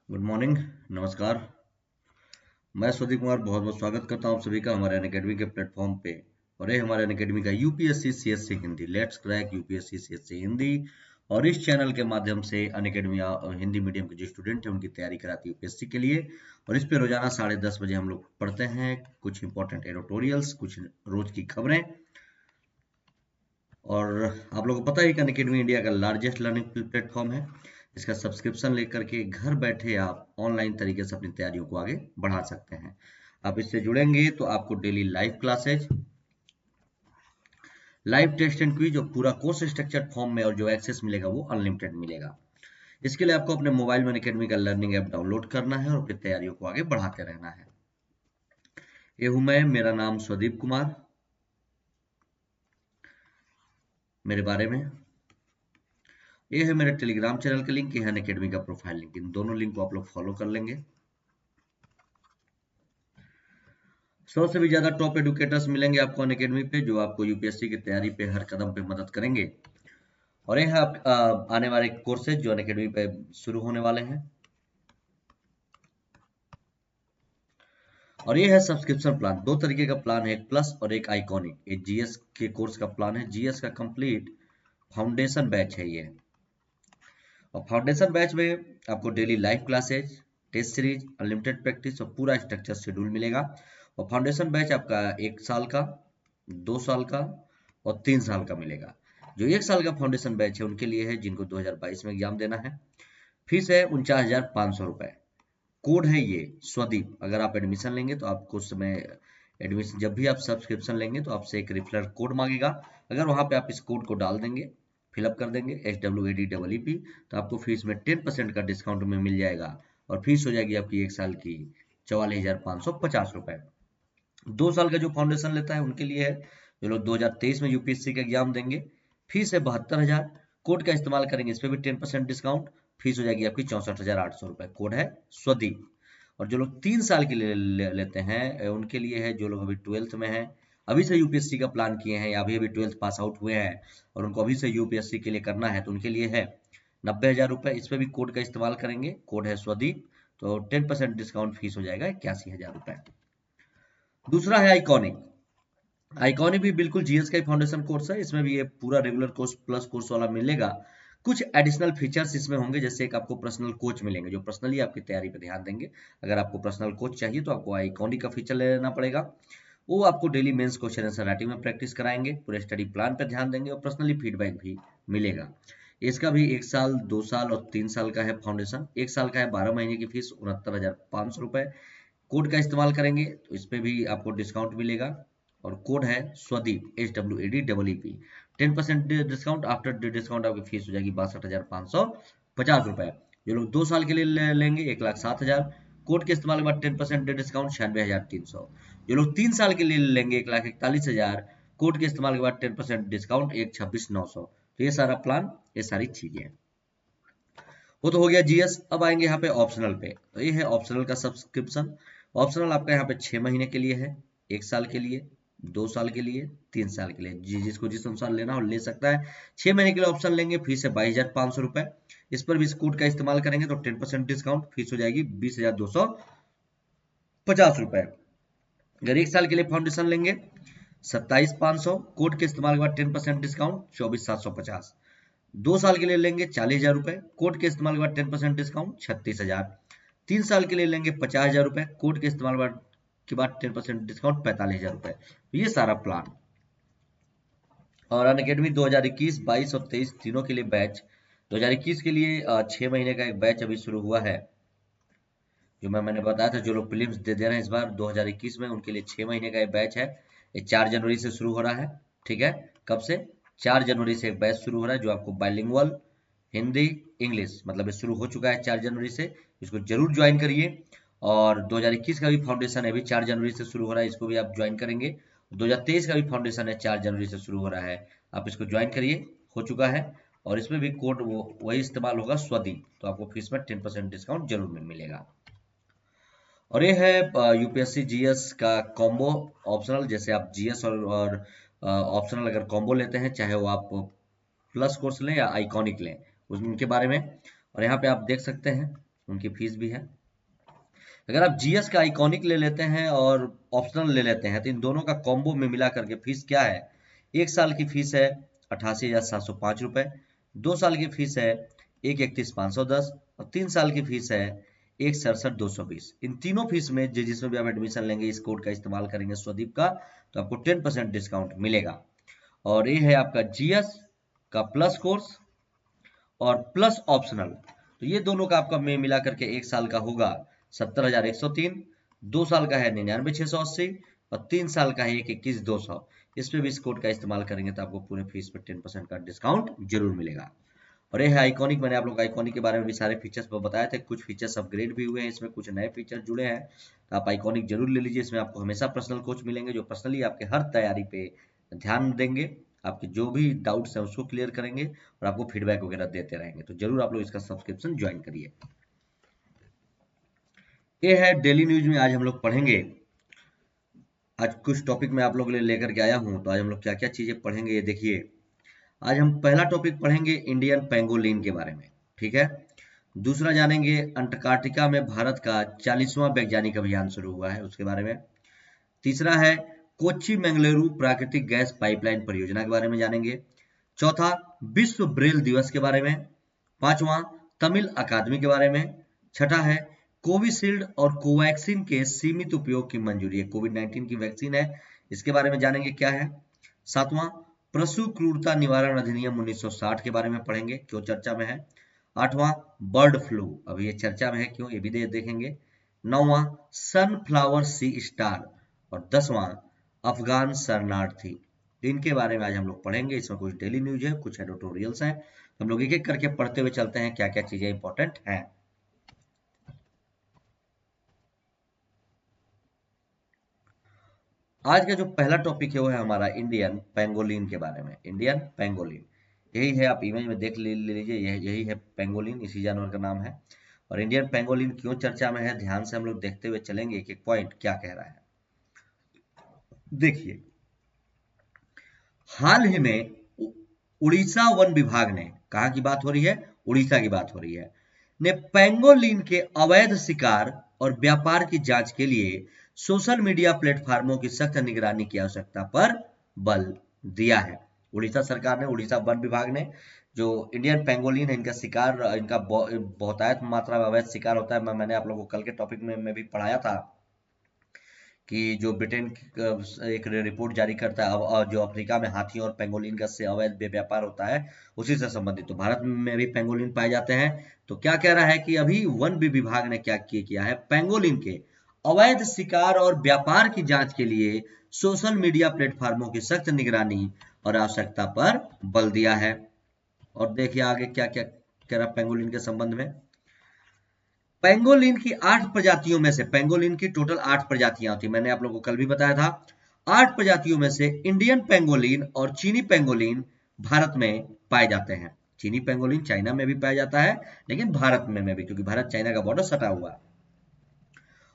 Good morning. नमस्कार। मैं सुदीप कुमार बहुत बहुत स्वागत करता हूं आप सभी का हमारे अनअकैडमी के प्लेटफॉर्म पे। और ये हमारे अनअकैडमी का UPSC CSC Hindi, let's crack UPSC CSC Hindi. और इस चैनल के माध्यम से अनअकैडमी हिंदी मीडियम के जो स्टूडेंट हैं उनकी तैयारी कराती है यूपीएससी के लिए। और इस पे रोजाना 10:30 बजे हम लोग पढ़ते हैं कुछ इंपॉर्टेंट एडिटोरियल्स, कुछ रोज की खबरें। और आप लोगों को पता है कि अनअकैडमी इंडिया का लार्जेस्ट लर्निंग प्लेटफॉर्म है। इसका सब्सक्रिप्शन लेकर के घर बैठे आप ऑनलाइन तरीके से अपनी तैयारियों को आगे बढ़ा सकते हैं। आप इससे जुड़ेंगे तो आपको daily live classes, live test and quiz और पूरा कोर्स स्ट्रक्चर फॉर्म में और जो एक्सेस मिलेगा वो अनलिमिटेड मिलेगा। इसके लिए आपको अपने मोबाइल में अनअकैडमी का लर्निंग ऐप डाउनलोड करना है और अपनी तैयारियों को आगे बढ़ाते रहना है। ये हूं मैं, मेरा नाम स्वदीप कुमार। मेरे बारे में ये है मेरे टेलीग्राम चैनल का लिंक, ये है अनअकैडमी का प्रोफाइल लिंक। इन दोनों लिंक को आप लोग फॉलो कर लेंगे। 100 से भी ज्यादा टॉप एडुकेटर्स मिलेंगे आपको अनअकैडमी पे, जो आपको यूपीएससी की तैयारी पे हर कदम पे मदद करेंगे। और ये है आने वाले कोर्सेज जो अनअकैडमी पे शुरू होने वाले हैं। और ये है सब्सक्रिप्शन प्लान। दो तरीके का प्लान है, एक प्लस और एक आइकॉनिक। ये जीएस के कोर्स का प्लान है, जीएस का कंप्लीट फाउंडेशन बैच है ये। और फाउंडेशन बैच में आपको daily live classes, test series, unlimited practice और पूरा स्ट्रक्चर शेड्यूल मिलेगा। और फाउंडेशन बैच आपका 1 साल का, 2 साल का और 3 साल का मिलेगा। जो 1 साल का फाउंडेशन बैच है उनके लिए है जिनको 2022 में एग्जाम देना है। फीस है 49,500 रुपए। कोड है ये स्वदीप। अगर आप एडमिशन लेंगे तो आपको उस समय एडमिशन, जब भी आप सब्सक्रिप्शन लेंगे तो आपसे एक रिफरल कोड मांगेगा। अगर वहां पे आप इस कोड को डाल देंगे, फिलअप कर देंगे HWADEEP, तो आपको फीस में 10% का डिस्काउंट में मिल जाएगा। और फीस हो जाएगी आपकी 1 साल की 44,550 रुपए। 2 साल का जो फाउंडेशन लेता है उनके लिए है जो लोग 2023 में यूपीएससी का एग्जाम देंगे। फीस है 72,000। कोड का इस्तेमाल करेंगे इस पे भी 10% डिस्काउंट। फीस हो जाएगी आपकी 64,800 रुपए। कोड है स्वदीप। और जो लोग 3 साल के लिए लेते हैं उनके लिए है जो लोग अभी 12th में हैं, अभी से यूपीएससी का प्लान किए हैं या अभी अभी 12th पास आउट हुए हैं और उनको अभी से यूपीएससी के लिए करना है, तो उनके लिए है 90,000 रुपए। इस पे भी कोड का इस्तेमाल करेंगे, कोड है स्वदीप, तो 10% डिस्काउंट। फीस हो जाएगा 81,000 रुपए। दूसरा है आइकॉनिक। आइकॉनिक भी बिल्कुल जीएस का ही फाउंडेशन कोर्स है। इसमें भी ये पूरा रेगुलर कोर्स प्लस कोर्स वाला मिलेगा। कुछ एडिशनल फीचर्स इसमें होंगे, जैसे एक आपको पर्सनल कोच मिलेंगे जो पर्सनली आपकी तैयारी पर ध्यान देंगे। अगर आपको पर्सनल कोच चाहिए तो आपको आइकॉनिक का फीचर ले लेना पड़ेगा। वो आपको daily mains question answer writing में प्रैक्टिस कराएंगे, पूरे स्टडी प्लान पर ध्यान देंगे और पर्सनली फीडबैक भी मिलेगा। इसका भी 1 साल, 2 साल और 3 साल का है फाउंडेशन। 1 साल का है 12 महीने की फीस 69,500 रुपए। कोड का इस्तेमाल करेंगे तो इस पे भी आपको डिस्काउंट मिलेगा। और कोड है Swadeep, HWADEEP। 10% discount. After discount आपकी फीस हो जाएगी 62,550 रुपए। जो लोग 2 साल के लिए लेंगे 1,07,000। कोड के इस्तेमाल के बाद 10% डिस्काउंट 96,300। जो लोग 3 साल के लिए लेंगे 1,41,000। कोड के इस्तेमाल के बाद 10% डिस्काउंट 1,26,900। तो ये सारा प्लान, ये सारी चीजें, वो तो हो गया जीएस। अब आएंगे यहाँ पे ऑप्शनल पे। तो ये है ऑप्शनल का सब्सक्रिप्शन। ऑप्शनल आपका यहाँ पे 6 महीने के लिए है, 1 साल के लिए, 2 साल के लिए, 3 साल के लिए। जिसको जिस अनुसार लेना हो ले सकता है। 6 महीने के लिए ऑप्शन लेंगे, फीस है 22,500 रुपए। इस पर भी इस कोड का इस्तेमाल करेंगे तो 10% डिस्काउंट। फीस हो जाएगी 20,250 रुपए। अगर 1 साल के लिए फाउंडेशन लेंगे 27,500। कोड के इस्तेमाल के बाद 10% डिस्काउंट 24,750। 2 साल के लिए लेंगे 40,000 रुपए। कोड के इस्तेमाल के बाद 10% डिस्काउंट 36,000। 3 साल के लिए लेंगे 50,000 रुपए। कोड के इस्तेमाल के बाद 10% डिस्काउंट 45,000 रुपए। तो ये सारा प्लान। और अनअकैडमी 2021, 22 और 23 तीनों के लिए बैच। 2021 के लिए 6 महीने का एक बैच अभी शुरू हुआ है, जो मैंने बताया था। जो लोग प्रीलिम्स दे रहे हैं इस बार 2021 में, उनके लिए 6 महीने का एक बैच है। ये 4 जनवरी से शुरू हो रहा है। ठीक है, कब से? 4 जनवरी से एक बैच शुरू हो रहा है जो आपको बाइलिंगुअल हिंदी इंग्लिश, मतलब ये शुरू हो चुका है 4 जनवरी से। इसको जरूर ज्वाइन करिए। और 2021 का भी फाउंडेशन है, अभी 4 जनवरी से शुरू हो रहा है, इसको भी आप ज्वाइन करेंगे। 2023 का भी फाउंडेशन है, 4 जनवरी से शुरू हो रहा है, आप इसको ज्वाइन करिए, हो चुका है। और इसमें भी कोड वही इस्तेमाल होगा स्वदीप, तो आपको फीस में 10% डिस्काउंट जरूर मिलेगा। और ये है यूपीएससी जीएस का कॉम्बो ऑप्शनल। जैसे आप जीएस और ऑप्शनल अगर कॉम्बो लेते हैं, चाहे वो आप प्लस कोर्स लें या आइकॉनिक लें, उनके बारे में। और यहाँ पे आप देख सकते हैं उनकी फीस भी है। अगर आप जीएस का आइकॉनिक ले लेते हैं और ऑप्शनल ले लेते हैं तो इन दोनों का कॉम्बो में मिला करके फीस क्या है, 1 साल की फीस है 88,705 रुपये, 2 साल की फीस है 131,510 और 3 साल की फीस है 167,220। इन तीनों फीस में जिसमें भी आप एडमिशन लेंगे इस कोड का इस्तेमाल करेंगे स्वदीप का, तो आपको 10% डिस्काउंट मिलेगा। और ये है आपका जीएस का प्लस कोर्स और प्लस ऑप्शनल, तो ये दोनों का आपका में मिला करके 1 साल का होगा 70,103, 2 साल का है 99,680 और 3 साल का है 121,200। इस पे भी इस कोड का इस्तेमाल करेंगे तो आपको पूरे फीस पे 10% का डिस्काउंट जरूर मिलेगा। और ये है आइकॉनिक, मैंने आप लोग आइकॉनिक के बारे में भी सारे फीचर्स पर बताए थे, कुछ फीचर्स अपग्रेड भी हुए हैं, इसमें कुछ नए फीचर जुड़े हैं, तो आप आइकॉनिक जरूर ले लीजिए। इसमें आपको हमेशा पर्सनल कोच मिलेंगे जो पर्सनली आपके हर तैयारी पे ध्यान देंगे, आपके जो भी डाउट्स हैं उसको क्लियर करेंगे और आपको फीडबैक वगैरह देते रहेंगे। तो जरूर आप लोग इसका सब्सक्रिप्शन ज्वाइन करिए। ये है डेली न्यूज में आज हम लोग पढ़ेंगे, आज कुछ टॉपिक मैं आप लोगों के लिए लेकर के आया हूँ, तो आज हम लोग क्या क्या चीजें पढ़ेंगे ये देखिए। आज हम पहला टॉपिक पढ़ेंगे इंडियन पेंगोलिन के बारे में, ठीक है। दूसरा जानेंगे अंटार्कटिका में भारत का 40वां वैज्ञानिक अभियान शुरू हुआ है उसके बारे में। तीसरा है कोच्चि मंगलुरु प्राकृतिक गैस पाइपलाइन परियोजना के बारे में जानेंगे। चौथा विश्व ब्रेल दिवस के बारे में। पांचवा तमिल अकादमी के बारे में। छठा है कोविशील्ड और कोवैक्सीन के सीमित उपयोग की मंजूरी है, कोविड-19 की वैक्सीन है, इसके बारे में जानेंगे क्या है। सातवां पशु क्रूरता निवारण अधिनियम 1960 के बारे में पढ़ेंगे, क्यों चर्चा में है। आठवां बर्ड फ्लू, अभी ये चर्चा में है क्यों, ये भी देखेंगे। नौवां सनफ्लावर सी स्टार और 10वां अफगान शरणार्थी, इनके बारे में आज हम लोग पढ़ेंगे। इसमें कुछ डेली न्यूज है, कुछ एडिटोरियल्स हैं, हम लोग एक एक करके पढ़ते हुए चलते हैं क्या क्या चीजें इंपॉर्टेंट हैं। आज का जो पहला टॉपिक है वो है हमारा इंडियन पेंगोलिन के बारे में। इंडियन पेंगोलिन यही है, आप इमेज में देख लीजिए, यही है पेंगोलिन, इसी जानवर का नाम है। और इंडियन पेंगोलिन क्यों चर्चा में है, ध्यान से हम लोग देखते हुए चलेंगे एक एक पॉइंट क्या कह रहा है। देखिए, हाल ही में उड़ीसा वन विभाग ने, कहाँ की बात हो रही है, उड़ीसा की बात हो रही है, ने पेंगोलिन के अवैध शिकार और व्यापार की जांच के लिए सोशल मीडिया प्लेटफार्मों की सख्त निगरानी की आवश्यकता पर बल दिया है। उड़ीसा सरकार ने, उड़ीसा वन विभाग ने जो इंडियन पेंगोलिन है इनका शिकार, इनका बहुतायत मात्रा में अवैध शिकार होता है। मैंने आप लोगों को कल के टॉपिक में भी पढ़ाया था कि जो ब्रिटेन एक रिपोर्ट जारी करता है और जो अफ्रीका में हाथियों और पेंगोलिन का से अवैध व्यापार होता है उसी से संबंधित, तो भारत में भी पेंगोलिन पाए जाते हैं। तो क्या कह रहा है कि अभी वन विभाग ने क्या किया है, पेंगोलिन के अवैध शिकार और व्यापार की जांच के लिए सोशल मीडिया प्लेटफार्मों की सख्त निगरानी और आवश्यकता पर बल दिया है। और देखिए आगे क्या क्या कह रहा पेंगोलिन के संबंध में। पेंगोलिन की 8 प्रजातियों में से, पेंगोलिन की टोटल 8 प्रजातियां होती, मैंने आप लोगों को कल भी बताया था। 8 प्रजातियों में से इंडियन पेंगोलिन और चीनी पेंगोलिन भारत में पाए जाते हैं। चीनी पेंगोलिन चाइना में भी पाया जाता है, लेकिन भारत में भी, क्योंकि भारत चाइना का बॉर्डर सटा हुआ है।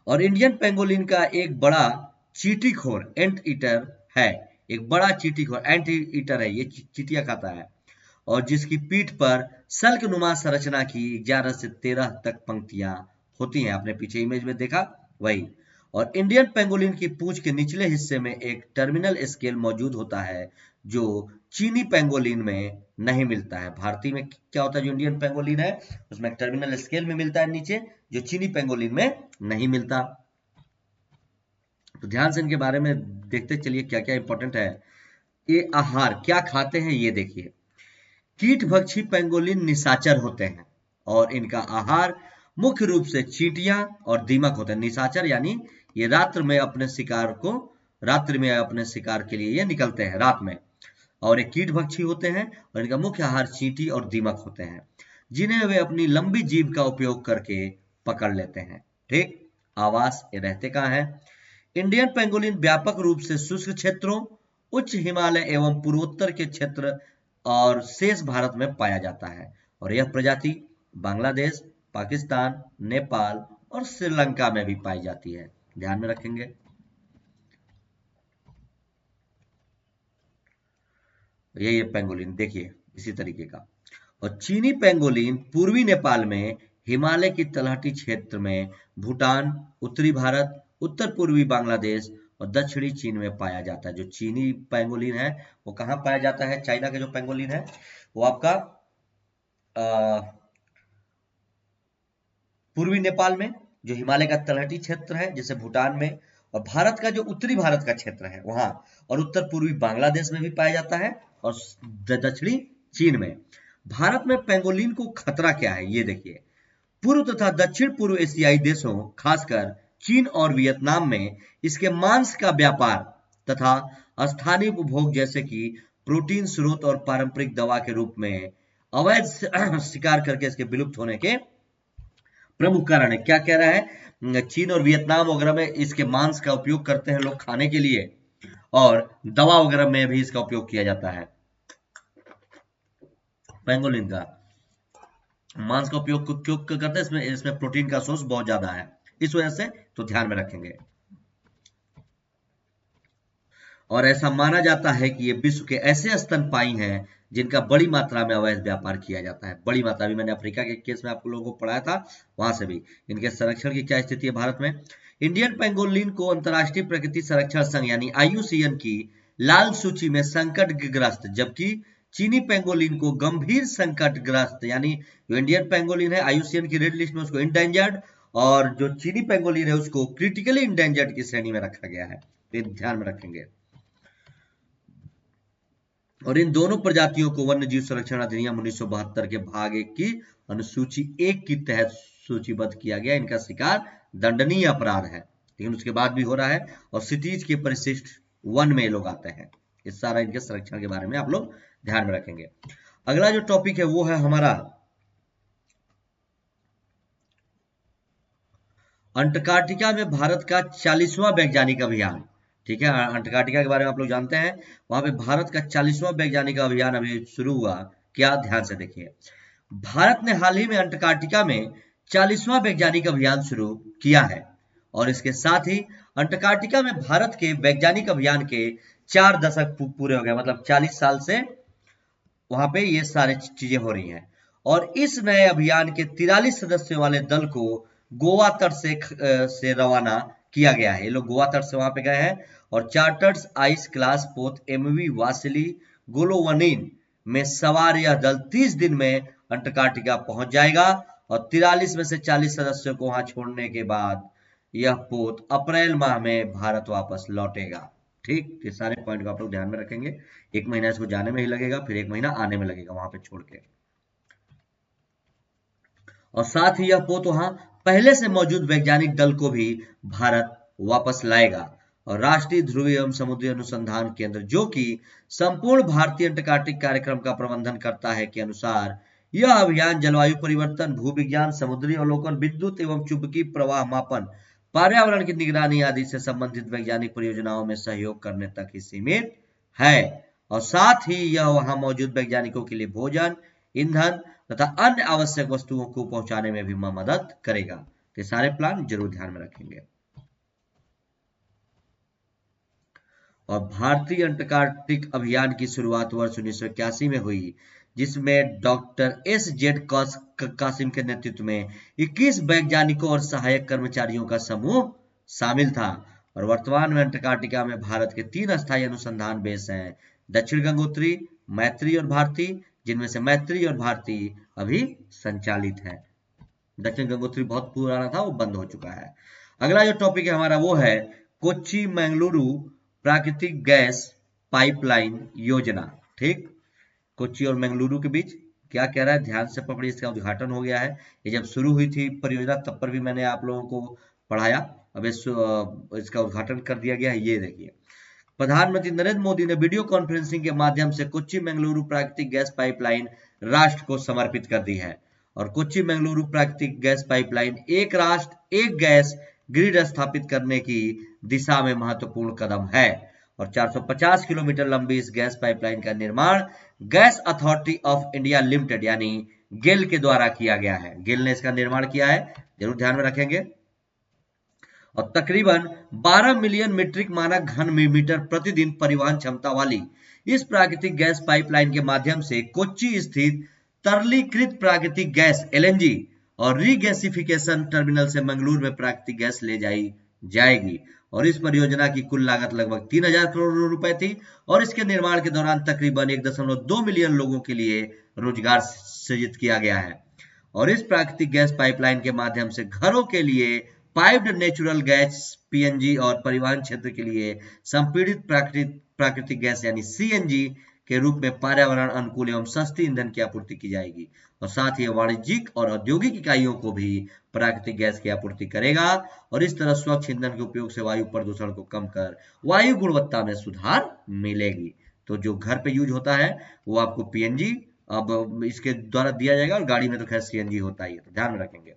और इंडियन पेंगोलिन का एक बड़ा चींटीखोर एंट ईटर है, एक बड़ा चींटीखोर एंट ईटर है, ये चींटियां खाता है, और जिसकी पीठ पर सल्कनुमा संरचना की 11 से 13 तक पंक्तियां होती हैं, आपने पीछे इमेज में देखा वही। और इंडियन पेंगोलिन की पूंछ के निचले हिस्से में एक टर्मिनल स्केल मौजूद होता है जो चीनी पेंगोलिन में नहीं मिलता है। भारतीय में क्या होता है, जो इंडियन पेंगोलिन है उसमें टर्मिनल स्केल में मिलता है नीचे, जो चीनी पेंगोलिन में नहीं मिलता। तो ध्यान से इनके बारे में देखते चलिए क्या क्या इंपॉर्टेंट है। ये आहार क्या खाते हैं ये देखिए। कीटभक्षी पेंगोलिन निशाचर होते हैं और इनका आहार मुख्य रूप से चींटियां और दीमक होते हैं। निशाचर यानी ये रात्रि में अपने शिकार के लिए ये निकलते हैं रात में, और ये कीटभक्षी होते हैं और इनका मुख्य आहार चींटी और दीमक होते हैं, जिन्हें वे अपनी लंबी जीभ का उपयोग करके पकड़ लेते हैं। ठीक, आवास ये रहते कहाँ है। इंडियन पेंगोलिन व्यापक रूप से शुष्क क्षेत्रों, उच्च हिमालय एवं पूर्वोत्तर के क्षेत्र और शेष भारत में पाया जाता है। और यह प्रजाति बांग्लादेश, पाकिस्तान, नेपाल और श्रीलंका में भी पाई जाती है, ध्यान में रखेंगे। ये पेंगोलिन देखिए इसी तरीके का। और चीनी पेंगोलिन पूर्वी नेपाल में हिमालय की तलहटी क्षेत्र में भूटान, उत्तरी भारत, उत्तर पूर्वी बांग्लादेश और दक्षिणी चीन में पाया जाता है। जो चीनी पेंगोलिन है वो कहाँ पाया जाता है? चाइना के जो पेंगोलिन है वो आपका पूर्वी नेपाल में, जो हिमालय का तलहटी क्षेत्र है जैसे भूटान में, और भारत का जो उत्तरी भारत का क्षेत्र है वहां, और उत्तर पूर्वी बांग्लादेश में भी पाया जाता है, और दक्षिणी चीन में। भारत में पेंगोलिन को खतरा क्या है ये देखिए। पूर्व तथा दक्षिण पूर्व एशियाई देशों खासकर चीन और वियतनाम में इसके मांस का व्यापार तथा स्थानीय उपभोग जैसे कि प्रोटीन स्रोत और पारंपरिक दवा के रूप में अवैध शिकार करके इसके विलुप्त होने के प्रमुख कारण है। क्या कह रहा है? चीन और वियतनाम वगैरह में इसके मांस का उपयोग करते हैं लोग खाने के लिए, और दवा वगैरह में भी इसका उपयोग किया जाता है। पेंगोलिन का मांस का उपयोग क्यों करते हैं? इसमें प्रोटीन का सोर्स बहुत ज्यादा है, इस वजह से तो ध्यान में रखेंगे। और ऐसा माना जाता है कि ये विश्व के ऐसे स्तनपायी हैं जिनका बड़ी मात्रा में अवैध व्यापार किया जाता है। बड़ी मात्रा, भी मैंने अफ्रीका के केस में आप लोगों को पढ़ाया था, वहां से भी इनके संरक्षण की क्या स्थिति है भारत में। इंडियन पेंगोलिन को अंतर्राष्ट्रीय प्रकृति संरक्षण संघ यानी IUCN की लाल सूची में संकटग्रस्त, जबकि चीनी पेंगोलिन को गंभीर संकटग्रस्त, यानी जो इंडियन पेंगोलिन है IUCN की रेड लिस्ट में उसको इंडेंजर्ड, और जो चीनी पेंगोलिन है उसको क्रिटिकली इंडेंजर्ड की श्रेणी में रखा गया है। तो ध्यान में रखेंगे। और इन दोनों प्रजातियों को वन्य जीव संरक्षण अधिनियम 1972 के भाग 1 की अनुसूची 1 के तहत सूचीबद्ध किया गया। इनका शिकार दंडनीय अपराध है, लेकिन उसके बाद भी हो रहा है, और सिटीज के परिशिष्ट 1 में लोग आते हैं। इस सारा इनके संरक्षण के बारे में आप लोग ध्यान में रखेंगे। अगला जो टॉपिक है वो है हमारा अंटार्कटिका में भारत का 40वां वैज्ञानिक अभियान। ठीक है, अंटार्कटिका के बारे में आप लोग जानते हैं, वहां पे भारत का 40वां वैज्ञानिक अभियान अभी शुरू हुआ। क्या? ध्यान से देखिए। भारत ने हाल ही में अंटार्कटिका में 40वां वैज्ञानिक अभियान शुरू किया है, और इसके साथ ही अंटार्कटिका में भारत के वैज्ञानिक अभियान के 4 दशक पूरे हो गए। मतलब 40 साल से वहां पे ये सारी चीजें हो रही हैं। और इस नए अभियान के 43 सदस्यों वाले दल को गोवा तट से रवाना किया गया है। ये लोग गोवा तट से वहां पे गए हैं, और चार्टर्ड आइस क्लास पोत MV वासिली गोलोवनिन में सवार यह दल 30 दिन में अंटार्कटिका पहुंच जाएगा, और 43 में से 40 सदस्यों को वहां छोड़ने के बाद यह पोत अप्रैल माह में भारत वापस लौटेगा। ठीक, ये सारे पॉइंट को आप लोग ध्यान में रखेंगे। 1 महीना इसको जाने में ही लगेगा, फिर 1 महीना आने में लगेगा वहां पे छोड़ के, और साथ ही यह पोत वहां पहले से मौजूद वैज्ञानिक दल को भी भारत वापस लाएगा। और राष्ट्रीय ध्रुवीय एवं समुद्री अनुसंधान केंद्र, जो कि संपूर्ण भारतीय अंटार्कटिक कार्यक्रम का प्रबंधन करता है, के अनुसार यह अभियान जलवायु परिवर्तन, भूविज्ञान, समुद्री अवलोकन, विद्युत एवं चुंबकीय प्रवाह मापन, पर्यावरण की निगरानी आदि से संबंधित वैज्ञानिक परियोजनाओं में सहयोग करने तक ही सीमित है। और साथ ही यह वहां मौजूद वैज्ञानिकों के लिए भोजन, ईंधन तथा अन्य आवश्यक वस्तुओं को पहुंचाने में भी मदद करेगा। तो सारे प्लान जरूर ध्यान में रखेंगे। और भारतीय अंटार्कटिक अभियान की शुरुआत वर्ष 1981 में हुई, जिसमें डॉक्टर SZ कासिम के नेतृत्व में 21 वैज्ञानिकों और सहायक कर्मचारियों का समूह शामिल था। और वर्तमान में अंटार्कटिका में भारत के 3 अस्थायी अनुसंधान बेस हैं, दक्षिण गंगोत्री, मैत्री और भारती, जिनमें से मैत्री और भारती अभी संचालित है। दक्षिण गंगोत्री बहुत पुराना था, वो बंद हो चुका है। अगला जो टॉपिक है हमारा वो है कोच्चि मंगलुरु प्राकृतिक गैस पाइपलाइन योजना। ठीक, कोच्चि और मंगलुरु के बीच क्या कह रहा है, ध्यान से पकड़िए। इसका उद्घाटन हो गया है। ये जब शुरू हुई थी परियोजना तब पर भी मैंने आप लोगों को पढ़ाया, अब इसका उद्घाटन कर दिया गया है। ये देखिए, प्रधानमंत्री नरेंद्र मोदी ने वीडियो कॉन्फ्रेंसिंग के माध्यम से कोच्चि मंगलुरु प्राकृतिक गैस पाइपलाइन राष्ट्र को समर्पित कर दी है। और कोच्चि मंगलुरु प्राकृतिक गैस पाइपलाइन एक राष्ट्र एक गैस ग्रिड स्थापित करने की दिशा में महत्वपूर्ण कदम है। और 450 किलोमीटर लंबी इस गैस पाइपलाइन का निर्माण gas authority of India limited यानी गेल के द्वारा किया गया है। गेल ने इसका निर्माण किया है, जरूर ध्यान में रखेंगे। और तकरीबन 12 मिलियन मीट्रिक मानक घन मीटर प्रतिदिन परिवहन क्षमता वाली इस प्राकृतिक गैस पाइपलाइन के माध्यम से कोच्चि स्थित तरलीकृत प्राकृतिक गैस LNG और रीगैसिफिकेशन टर्मिनल से मंगलूर में प्राकृतिक गैस ले जाई जाएगी। और इस परियोजना की कुल लागत लगभग 3000 करोड़ रुपए थी और इसके निर्माण के दौरान तकरीबन 1.2 मिलियन लोगों के लिए रोजगार सृजित किया गया है। और इस प्राकृतिक गैस पाइपलाइन के माध्यम से घरों के लिए पाइप्ड नेचुरल गैस पीएनजी और परिवहन क्षेत्र के लिए संपीड़ित प्राकृतिक गैस यानी सीएनजी के रूप में पर्यावरण अनुकूल एवं सस्ती ईंधन की आपूर्ति की जाएगी। और साथ ही वाणिज्यिक और औद्योगिक इकाइयों को भी प्राकृतिक गैस की आपूर्ति करेगा और इस तरह स्वच्छ ईंधन के उपयोग से वायु प्रदूषण को कम कर वायु गुणवत्ता में सुधार मिलेगी। तो जो घर पे यूज होता है वो आपको पीएनजी अब इसके द्वारा दिया जाएगा और गाड़ी में तो खैर सीएनजी होता ही है, तो ध्यान में रखेंगे।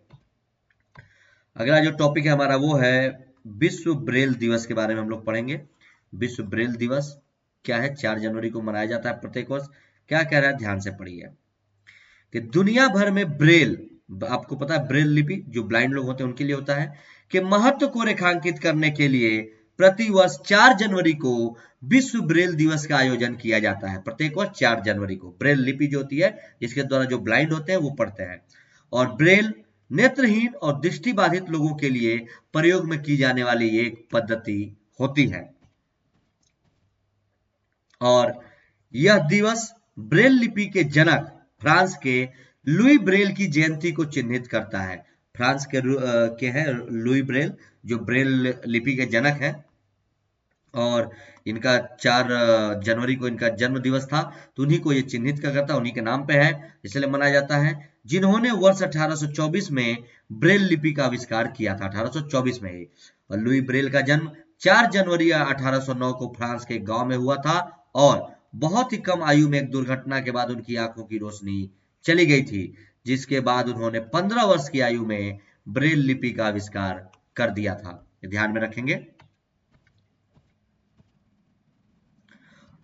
अगला जो टॉपिक है हमारा वो है विश्व ब्रेल दिवस के बारे में हम लोग पढ़ेंगे। विश्व ब्रेल दिवस क्या है? 4 जनवरी को मनाया जाता है प्रत्येक वर्ष। क्या कह रहा है, ध्यान से पढ़िए कि दुनिया भर में ब्रेल, आपको पता है ब्रेल लिपि जो ब्लाइंड लोग होते हैं उनके लिए होता है, कि महत्व को रेखांकित करने के लिए प्रतिवर्ष 4 जनवरी को विश्व ब्रेल दिवस का आयोजन किया जाता है। प्रत्येक वर्ष 4 जनवरी को ब्रेल लिपि जो होती है जिसके द्वारा जो ब्लाइंड होते हैं वो पढ़ते हैं। और ब्रेल नेत्रहीन और दृष्टिबाधित लोगों के लिए प्रयोग में की जाने वाली एक पद्धति होती है। और यह दिवस ब्रेल लिपि के जनक फ्रांस के लुई ब्रेल की जयंती को चिन्हित करता है। फ्रांस के हैं लुई ब्रेल जो ब्रेल लिपि के जनक हैं और इनका 4 जनवरी को इनका जन्म दिवस था, तो उन्हीं को ये चिन्हित करता है, उन्हीं के नाम पे है इसलिए मनाया जाता है। जिन्होंने वर्ष 1824 में ब्रेल लिपि का आविष्कार किया था, 1824 में ही। और लुई ब्रेल का जन्म 4 जनवरी 1809 को फ्रांस के गांव में हुआ था और बहुत ही कम आयु में एक दुर्घटना के बाद उनकी आंखों की रोशनी चली गई थी, जिसके बाद उन्होंने 15 वर्ष की आयु में ब्रेल लिपि का आविष्कार कर दिया था। ध्यान में रखेंगे।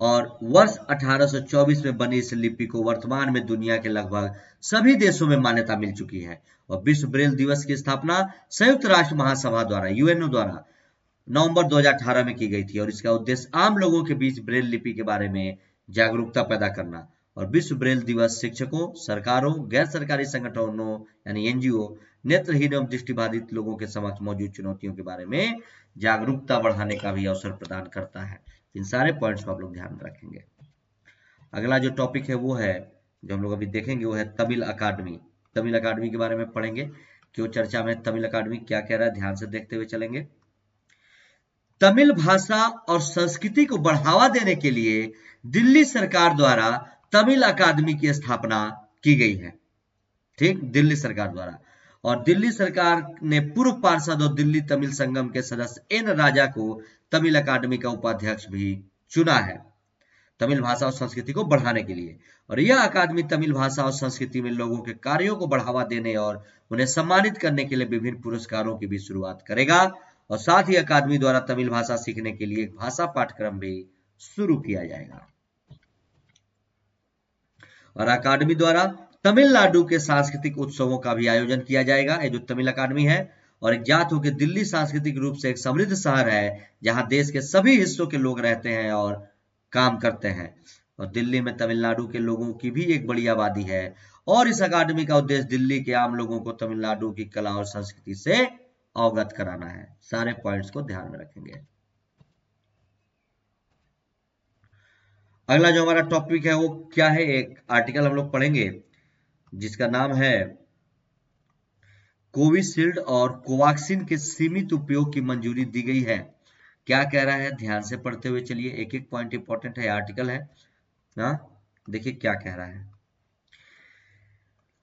और वर्ष 1824 में बनी इस लिपि को वर्तमान में दुनिया के लगभग सभी देशों में मान्यता मिल चुकी है। और विश्व ब्रेल दिवस की स्थापना संयुक्त राष्ट्र महासभा द्वारा यूएनओ द्वारा नवंबर 2018 में की गई थी और इसका उद्देश्य आम लोगों के बीच ब्रेल लिपि के बारे में जागरूकता पैदा करना। और विश्व ब्रेल दिवस शिक्षकों, सरकारों, गैर सरकारी संगठनों यानी एनजीओ, नेत्रहीन एवं दृष्टिबाधित लोगों के समक्ष मौजूद चुनौतियों के बारे में जागरूकता बढ़ाने का भी अवसर प्रदान करता है। इन सारे पॉइंट्स को आप लोग ध्यान में रखेंगे। अगला जो टॉपिक है वो है जो हम लोग अभी देखेंगे वो है तमिल अकादमी। तमिल अकादमी के बारे में पढ़ेंगे, क्यों चर्चा में तमिल अकादमी क्या कह रहा है, ध्यान से देखते हुए चलेंगे। तमिल भाषा और संस्कृति को बढ़ावा देने के लिए दिल्ली सरकार द्वारा तमिल अकादमी की स्थापना की गई है। ठीक, दिल्ली सरकार द्वारा। और दिल्ली सरकार ने पूर्व पार्षद और दिल्ली तमिल संगम के सदस्य एन राजा को तमिल अकादमी का उपाध्यक्ष भी चुना है, तमिल भाषा और संस्कृति को बढ़ाने के लिए। और यह अकादमी तमिल भाषा और संस्कृति में लोगों के कार्यों को बढ़ावा देने और उन्हें सम्मानित करने के लिए विभिन्न पुरस्कारों की भी शुरुआत करेगा। और साथ ही अकादमी द्वारा तमिल भाषा सीखने के लिए एक भाषा पाठ्यक्रम भी शुरू किया जाएगा। और अकादमी द्वारा तमिलनाडु के सांस्कृतिक उत्सवों का भी आयोजन किया जाएगा। ये जो तमिल अकादमी है और एक जात हो कि दिल्ली सांस्कृतिक रूप से एक समृद्ध शहर है जहां देश के सभी हिस्सों के लोग रहते हैं और काम करते हैं। और दिल्ली में तमिलनाडु के लोगों की भी एक बड़ी आबादी है और इस अकादमी का उद्देश्य दिल्ली के आम लोगों को तमिलनाडु की कला और संस्कृति से अवगत कराना है। सारे पॉइंट्स को ध्यान में रखेंगे। अगला जो हमारा टॉपिक है वो क्या है, एक आर्टिकल हम लोग पढ़ेंगे जिसका नाम है कोविशील्ड और कोवैक्सीन के सीमित उपयोग की मंजूरी दी गई है। क्या कह रहा है, ध्यान से पढ़ते हुए चलिए, एक एक पॉइंट इंपॉर्टेंट है, आर्टिकल है ना। देखिए क्या कह रहा है।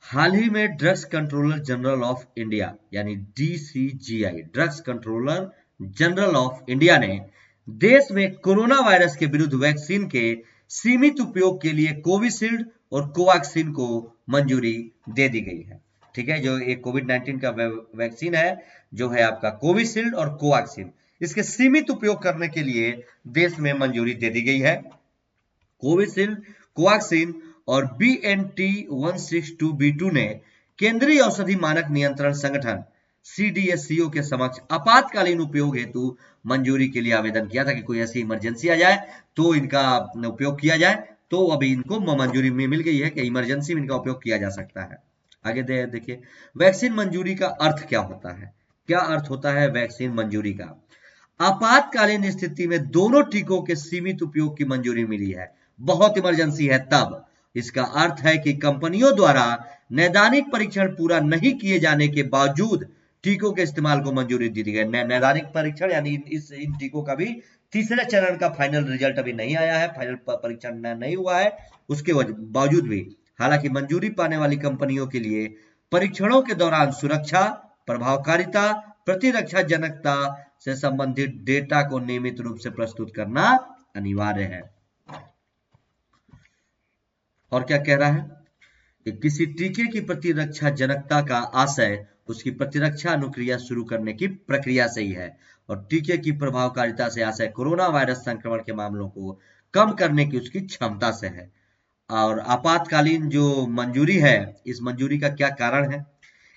हाल ही में drugs controller general of India यानी DCGI, drugs controller general of India ने देश में कोरोना वायरस के विरुद्ध वैक्सीन के सीमित उपयोग के लिए कोविशील्ड और कोवैक्सीन को मंजूरी दे दी गई है। ठीक है, जो एक कोविड-19 का वैक्सीन है जो है आपका कोविशील्ड और कोवैक्सीन, इसके सीमित उपयोग करने के लिए देश में मंजूरी दे दी गई है। कोविशील्ड, कोवैक्सीन और BNT162b2 ने केंद्रीय औषधि मानक नियंत्रण संगठन CDSCO के समक्ष आपातकालीन उपयोग हेतु मंजूरी के लिए आवेदन किया था कि कोई ऐसी इमरजेंसी आ जाए तो इनका उपयोग किया जाए। तो अभी इनको मंजूरी मिल गई है कि इमरजेंसी में इनका उपयोग किया जा सकता है। आगे देखिए, वैक्सीन मंजूरी का अर्थ क्या होता है। क्या अर्थ होता है वैक्सीन मंजूरी का। आपातकालीन स्थिति में दोनों टीकों के सीमित उपयोग की मंजूरी मिली है, बहुत इमरजेंसी है तब। इसका अर्थ है कि कंपनियों द्वारा नैदानिक परीक्षण पूरा नहीं किए जाने के बावजूद टीकों के इस्तेमाल को मंजूरी दी गई। नैदानिक परीक्षण यानी इन टीकों का भी तीसरे चरण का फाइनल रिजल्ट अभी नहीं आया है, फाइनल परीक्षण नहीं हुआ है, उसके बावजूद भी हालांकि मंजूरी पाने वाली कंपनियों के लिए परीक्षणों के दौरान सुरक्षा, प्रभावकारिता, प्रतिरक्षा जनकता से संबंधित डेटा को नियमित रूप से प्रस्तुत करना अनिवार्य है। और क्या कह रहा है कि किसी टीके की प्रतिरक्षा जनकता का आशय उसकी प्रतिरक्षा अनुक्रिया शुरू करने की प्रक्रिया से ही है, और टीके की प्रभावकारिता से आशय कोरोना वायरस संक्रमण के मामलों को कम करने की उसकी क्षमता से है। और आपातकालीन जो मंजूरी है, इस मंजूरी का क्या कारण है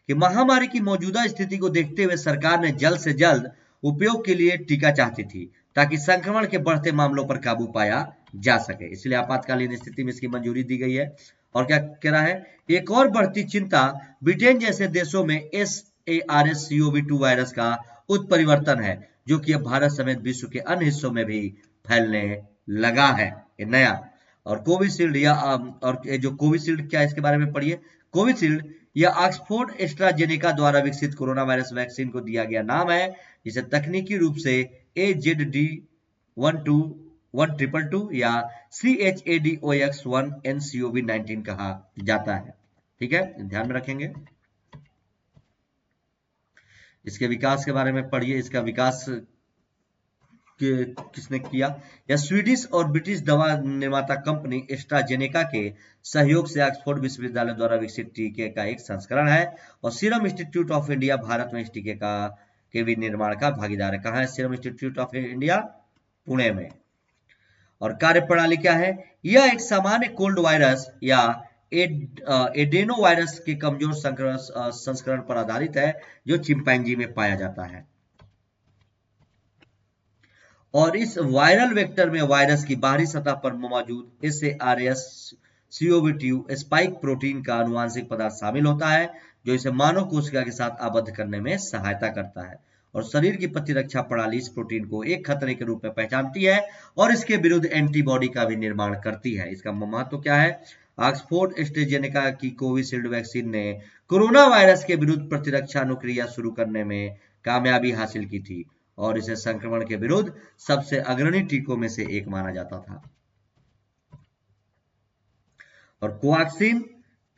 कि महामारी की मौजूदा स्थिति को देखते हुए सरकार ने जल्द से जल्द उपयोग के लिए टीका चाहती थी ताकि संक्रमण के बढ़ते मामलों पर काबू पाया जा सके, इसलिए आपातकालीन स्थिति में इसकी मंजूरी दी गई है। और क्या कह रहा है, एक और बढ़ती चिंता ब्रिटेन जैसे देशों में SARS-CoV-2 वायरस का उत्परिवर्तन है, जो कि अब भारत समेत विश्व के अन्य हिस्सों में भी फैलने लगा है। ये नया और कोविशील्ड या और जो कोविशील्ड क्या है इसके बारे में पढ़िए। कोविशील्ड या ऑक्सफोर्ड एस्ट्राजेनेका द्वारा विकसित कोरोना वायरस वैक्सीन को दिया गया नाम है, जिसे तकनीकी रूप से AZD121222 या CHADOX1NCOV-19 कहा जाता है। ठीक है, ध्यान में रखेंगे। इसके विकास के बारे में पढ़िए। इसका विकास किसने किया। या स्वीडिश और ब्रिटिश दवा निर्माता कंपनी एस्ट्राजेनेका के सहयोग से ऑक्सफोर्ड विश्वविद्यालय द्वारा विकसित टीके का एक संस्करण है, और serum institute of India Bharat में इस टीके का के भी निर्माण का भागीदार है। कहाँ है serum institute of India? Pune में। और कार्यप्रणाली क्या है, यह एक सामान्य कोल्ड वायरस या एडेनो वायरस के कमजोर संस्करण पर आधारित है, जो चिंपैंजी में पाया जाता है। और इस वायरल वेक्टर में वायरस की बाहरी सतह पर मौजूद SARS-CoV-2 स्पाइक प्रोटीन का आनुवांशिक पदार्थ शामिल होता है, जो इसे मानव कोशिका के साथ आबद्ध करने में सहायता करता है। और शरीर की प्रतिरक्षा प्रणाली इस प्रोटीन को एक खतरे के रूप में पहचानती है और इसके विरुद्ध एंटीबॉडी का भी निर्माण करती है। इसका महत्व क्या है, ऑक्सफोर्ड एस्ट्राजेनेका की कोविशील्ड वैक्सीन ने कोरोना वायरस के विरुद्ध प्रतिरक्षा अनुक्रिया शुरू करने में कामयाबी हासिल की थी, और इसे संक्रमण के विरुद्ध सबसे अग्रणी टीकों में से एक माना जाता था। और कोवैक्सीन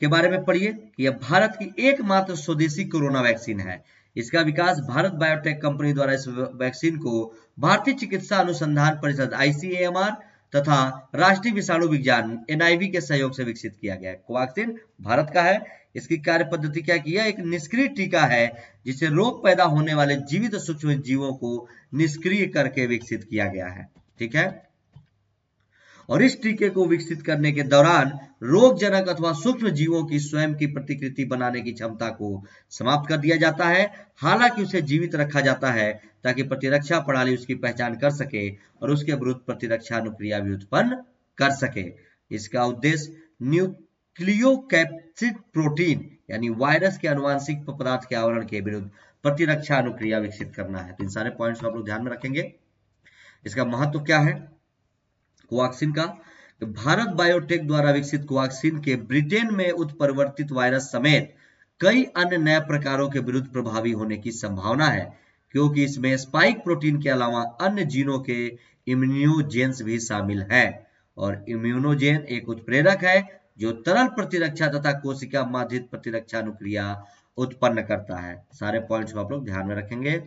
के बारे में पढ़िए कि यह भारत की एकमात्र स्वदेशी कोरोना वैक्सीन है। इसका विकास भारत बायोटेक कंपनी द्वारा इस वैक्सीन को भारतीय चिकित्सा अनुसंधान परिषद ICAMR तथा राष्ट्रीय विषाणु विज्ञान NIV के सहयोग से विकसित किया गया है। कोवैक्सीन भारत का है। इसकी कार्य पद्धति क्या की है, एक निष्क्रिय टीका है जिसे रोग पैदा होने वाले जीवित सूक्ष्म जीवों को निष्क्रिय करके विकसित किया गया है। ठीक है, और इस टीके को विकसित करने के दौरान रोगजनक अथवा सूक्ष्म जीवों की स्वयं की प्रतिकृति बनाने की क्षमता को समाप्त कर दिया जाता है, हालांकि उसे जीवित रखा जाता है ताकि प्रतिरक्षा प्रणाली उसकी पहचान कर सके और उसके विरुद्ध प्रतिरक्षा अनुक्रिया भी उत्पन्न कर सके। इसका उद्देश्य न्यूक्लियोकैप्सिड प्रोटीन यानी वायरस के अनुवांशिक पदार्थ के आवरण के विरुद्ध प्रतिरक्षा अनुक्रिया विकसित करना है। तो इन सारे पॉइंट्स को आप लोग ध्यान में रखेंगे। इसका महत्व क्या है कोवैक्सीन का, तो भारत बायोटेक द्वारा विकसित कोवैक्सीन के ब्रिटेन में उत्परिवर्तित वायरस समेत कई अन्य नए प्रकारों के विरुद्ध प्रभावी होने की संभावना है, क्योंकि इसमें स्पाइक प्रोटीन के अलावा अन्य जीनों के इम्यूनोजेन्स भी शामिल हैं। और इम्यूनोजेन एक उत्प्रेरक है जो तरल प्रतिरक्षा तथा कोशिका माध्यित प्रतिरक्षा अनुक्रिया उत्पन्न करता है। सारे पॉइंट्स को आप लोग ध्यान में रखेंगे।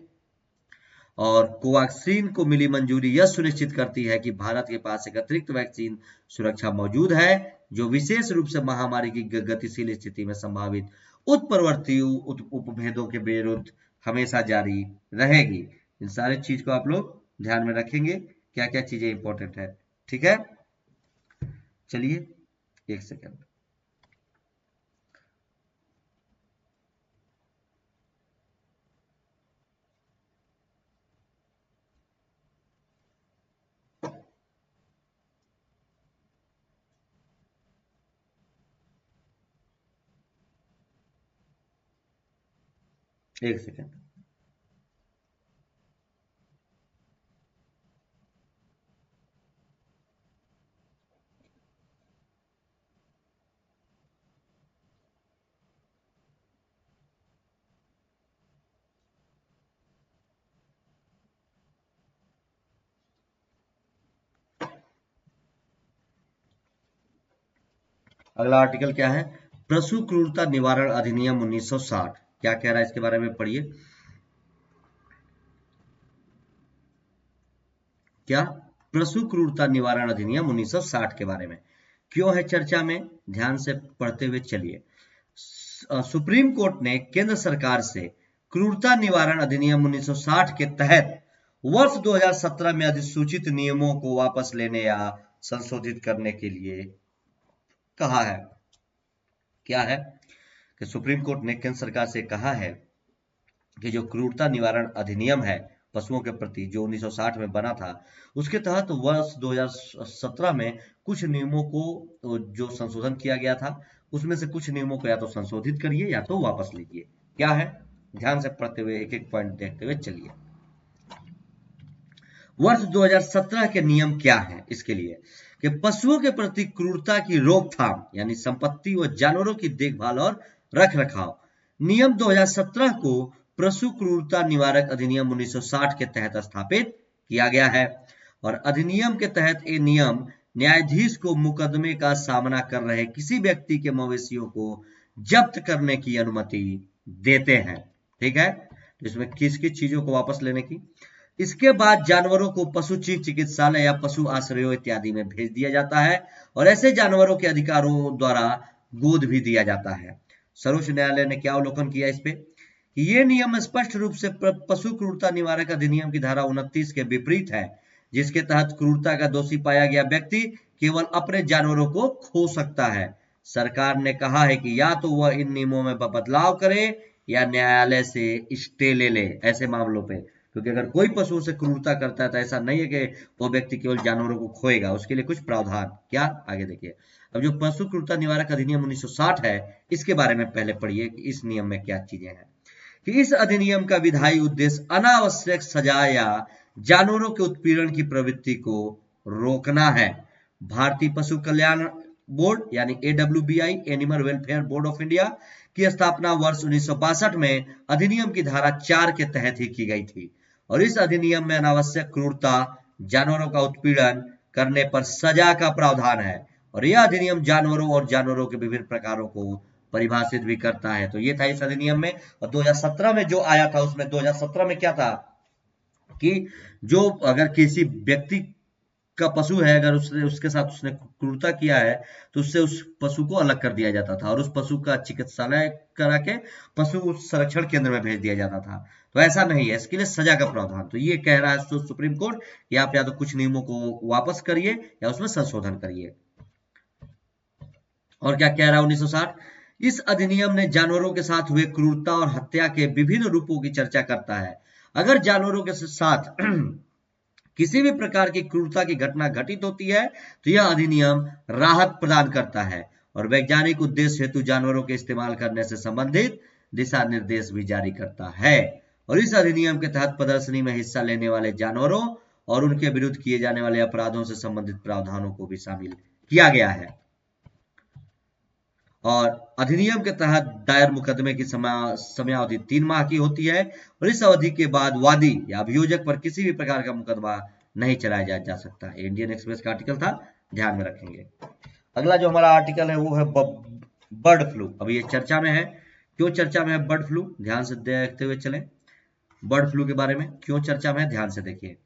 और कोवैक्सीन को मिली मंजूरी यह सुनिश्चित करती है कि भारत के पास एक अतिरिक्त वैक्सीन सुरक्षा मौजूद है, जो विशेष रूप से महामारी की गतिशील स्थिति में संभावित उत्परिवर्ती उपभेदों के विरुद्ध हमेशा जारी रहेगी। इन सारी चीज को आप लोग ध्यान में रखेंगे, क्या क्या चीजें इंपॉर्टेंट है। ठीक है, चलिए एक सेकंड। एक सेकेंड। अगला आर्टिकल क्या है? पशु क्रूरता निवारण अधिनियम 1960 क्या कह रहा है इसके बारे में पढ़िए। क्या? पशु क्रूरता निवारण अधिनियम 1960 के बारे में क्यों है चर्चा में, ध्यान से पढ़ते हुए चलिए। सुप्रीम कोर्ट ने केंद्र सरकार से क्रूरता निवारण अधिनियम 1960 के तहत वर्ष 2017 में अधिसूचित नियमों को वापस लेने या संशोधित करने के लिए कहा है। क्या है कि सुप्रीम कोर्ट ने केंद्र सरकार से कहा है कि जो क्रूरता निवारण अधिनियम है पशुओं के प्रति जो 1960 में बना था, उसके तहत वर्ष 2017 में कुछ नियमों को जो संशोधन किया गया था, उसमें से कुछ नियमों को या तो संशोधित करिए या तो वापस लीजिए। क्या है, ध्यान से पढ़ते हुए एक एक पॉइंट देखते हुए चलिए। वर्ष 2017 के नियम क्या है इसके लिए कि पशुओं के प्रति क्रूरता की रोकथाम यानी संपत्ति व जानवरों की देखभाल और रख रखाव नियम 2017 को पशु क्रूरता निवारक अधिनियम 1960 के तहत स्थापित किया गया है और अधिनियम के तहत ये नियम न्यायाधीश को मुकदमे का सामना कर रहे किसी व्यक्ति के मवेशियों को जब्त करने की अनुमति देते हैं। ठीक है, इसमें किस किस चीजों को वापस लेने की। इसके बाद जानवरों को पशु चिकित्सालय या पशु आश्रयों इत्यादि में भेज दिया जाता है और ऐसे जानवरों के अधिकारों द्वारा गोद भी दिया जाता है। सर्वोच्च न्यायालय ने क्या अवलोकन किया इस पे? ये नियम स्पष्ट रूप से पशु क्रूरता निवारक अधिनियम की धारा 29 के विपरीत है, जिसके तहत क्रूरता का दोषी पाया गया व्यक्ति केवल अपने जानवरों को खो सकता है। सरकार ने कहा है कि या तो वह इन नियमों में बदलाव करे या न्यायालय से स्टे ले ले ऐसे मामलों पे, क्योंकि अगर कोई पशु से क्रूरता करता है तो ऐसा नहीं है कि वो व्यक्ति केवल जानवरों को खोएगा, उसके लिए कुछ प्रावधान। क्या, आगे देखिए। अब जो पशु क्रूरता निवारक अधिनियम 1960 है, इसके बारे में पहले पढ़िए कि इस नियम में क्या चीजें हैं। कि इस अधिनियम का विधायी उद्देश्य अनावश्यक सजा या जानवरों के उत्पीड़न की प्रवृत्ति को रोकना है। भारतीय पशु कल्याण बोर्ड यानी AWBI animal welfare board of India की स्थापना वर्ष 1962 में अधिनियम की धारा 4 के तहत ही की गई थी और इस अधिनियम में अनावश्यक क्रूरता, जानवरों का उत्पीड़न करने पर सजा का प्रावधान है और यह अधिनियम जानवरों और जानवरों के विभिन्न प्रकारों को परिभाषित भी करता है। तो ये था इस अधिनियम में। और 2017 में जो आया था उसमें 2017 में क्या था कि जो अगर किसी व्यक्ति का पशु है, अगर उसके साथ उसने क्रूरता किया है तो उससे उस पशु को अलग कर दिया जाता था और उस पशु का चिकित्सालय करा के पशु संरक्षण केंद्र में भेज दिया जाता था। तो ऐसा नहीं है, इसके लिए सजा का प्रावधान। तो ये कह रहा है सुप्रीम कोर्ट कि आप या तो कुछ नियमों को वापस करिए या उसमें संशोधन करिए। और क्या कह रहा है 1960? इस अधिनियम ने जानवरों के साथ हुए क्रूरता और हत्या के विभिन्न रूपों की चर्चा करता है। अगर जानवरों के साथ किसी भी प्रकार की क्रूरता की घटना घटित होती है तो यह अधिनियम राहत प्रदान करता है और वैज्ञानिक उद्देश्य हेतु जानवरों के इस्तेमाल करने से संबंधित दिशा निर्देश भी जारी करता है। और इस अधिनियम के तहत प्रदर्शनी में हिस्सा लेने वाले जानवरों और उनके विरुद्ध किए जाने वाले अपराधों से संबंधित प्रावधानों को भी शामिल किया गया है। और अधिनियम के तहत दायर मुकदमे की समयावधि 3 माह की होती है और इस अवधि के बाद वादी या अभियोजक पर किसी भी प्रकार का मुकदमा नहीं चलाया जा सकता। इंडियन एक्सप्रेस का आर्टिकल था, ध्यान में रखेंगे। अगला जो हमारा आर्टिकल है वो है बर्ड फ्लू। अभी ये चर्चा में है। क्यों चर्चा में है बर्ड फ्लू, ध्यान से देखते हुए चले। बर्ड फ्लू के बारे में क्यों चर्चा में है, ध्यान से देखिए।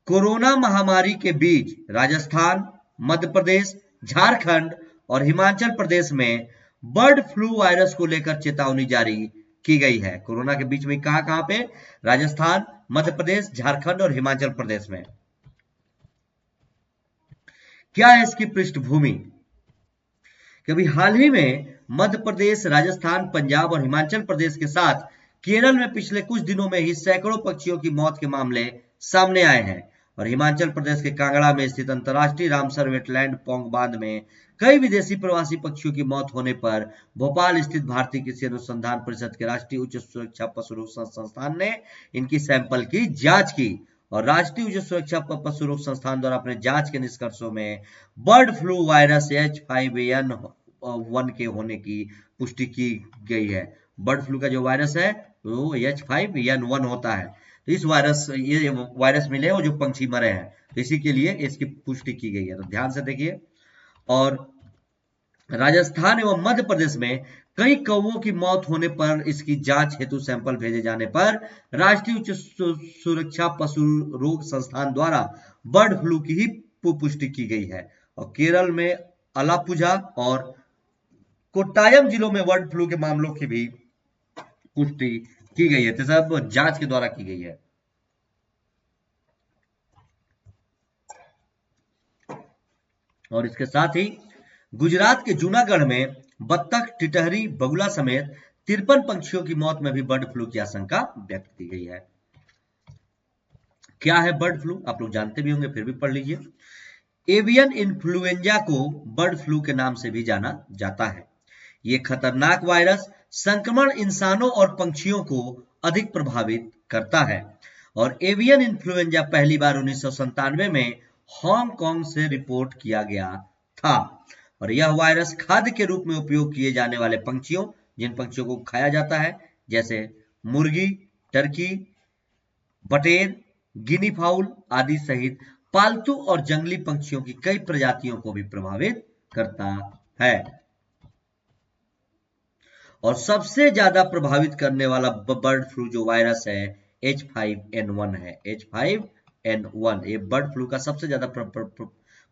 कोरोना महामारी के बीच राजस्थान, मध्य प्रदेश, झारखंड और हिमाचल प्रदेश में बर्ड फ्लू वायरस को लेकर चेतावनी जारी की गई है। कोरोना के बीच में कहां पे? राजस्थान, मध्य प्रदेश, झारखंड और हिमाचल प्रदेश में। क्या है इसकी पृष्ठभूमि? कभी हाल ही में मध्य प्रदेश, राजस्थान, पंजाब और हिमाचल प्रदेश के साथ केरल में पिछले कुछ दिनों में ही सैकड़ों पक्षियों की मौत के मामले सामने आए हैं। और हिमाचल प्रदेश के कांगड़ा में स्थित अंतर्राष्ट्रीय रामसर वेटलैंड पोंग बांध में कई विदेशी प्रवासी पक्षियों की मौत होने पर भोपाल स्थित भारतीय कृषि अनुसंधान परिषद के राष्ट्रीय उच्च सुरक्षा पशु रोग संस्थान ने इनकी सैंपल की जांच की और राष्ट्रीय उच्च सुरक्षा पशु रोग संस्थान द्वारा अपने जांच के निष्कर्षों में बर्ड फ्लू वायरस H5N1 के होने की पुष्टि की गई है। बर्ड फ्लू का जो वायरस है वो H5N1 होता है। तो इस ये वायरस मिले और जो पंछी मरे हैं, तो इसी के लिए इसकी पुष्टि की गई है। तो ध्यान से देखिए। और राजस्थान एवं मध्य प्रदेश में कई कौवों की मौत होने पर इसकी जांच हेतु सैंपल भेजे जाने पर राष्ट्रीय उच्च सुरक्षा पशु रोग संस्थान द्वारा बर्ड फ्लू की ही पुष्टि की गई है। और केरल में अलापुझा और कोट्टायम जिलों में बर्ड फ्लू के मामलों की भी पुष्टि की गई है। तो सब जांच के द्वारा की गई है। और इसके साथ ही गुजरात के जूनागढ़ में बत्तख, टिटहरी, बगुला समेत 53 पंछियों की मौत में भी बर्ड फ्लू की आशंका व्यक्त की गई है। क्या है बर्ड फ्लू? आप लोग जानते भी होंगे, फिर भी पढ़ लीजिए। एवियन इन्फ्लुएंजा को बर्ड फ्लू के नाम से भी जाना जाता है। ये खतरनाक वायरस संक्रमण इंसानों और पंछियों को अधिक प्रभावित करता है और एवियन इन्फ्लुएंजा पहली बार 1997 में हांगकांग से रिपोर्ट किया गया था। और यह वायरस खाद्य के रूप में उपयोग किए जाने वाले पंछियों, जिन पंछियों को खाया जाता है, जैसे मुर्गी, टर्की, बटेर, गिनी फाउल आदि सहित पालतू और जंगली पंछियों की कई प्रजातियों को भी प्रभावित करता है। और सबसे ज्यादा प्रभावित करने वाला बर्ड फ्लू जो वायरस है H5N1 है। H5N1 ये बर्ड फ्लू का सबसे ज्यादा